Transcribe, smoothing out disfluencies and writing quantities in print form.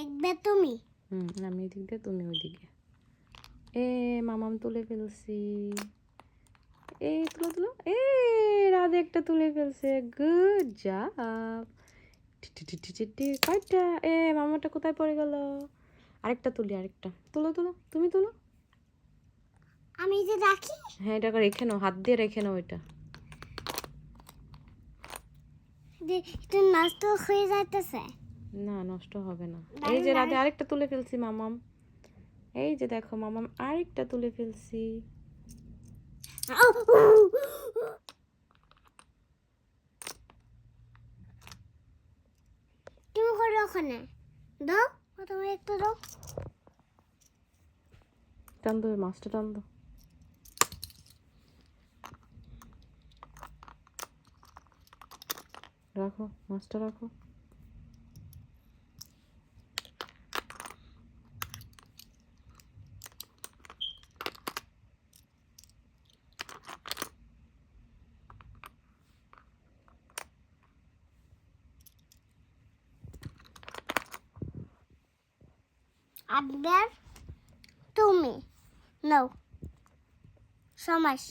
একবার তুমি আমি এদিক দিয়ে তুমি ওইদিকে। মামাম তুলে ফেলছি। তুলো তুলো। রাধে একটা তুলে ফেলছে, গুড জব। কয়টা? মামাটা কোথায় পড়ে গেল? আরেকটা তুলি, আরেকটা তুলো তুলো, তুমি তুলো। আমি যে রাখি। হ্যাঁ, এটা রেখে নাও, হাত দিয়ে রেখে নাও এটা। একটু নষ্ট হয়ে যাইতেছে। না, নষ্ট হবে না। এই যে রাধে আরেকটা তুলে ফেলছি মামাম। এই যে দেখো মামাম আরেকটা তুলে ফেলছি। তুমি করো ওখানে দাও, তুমি একটু দাও। টান দো, মাছটা টান দো। রাখো মাছটা, রাখো। আবার তুমি নাও সমাস।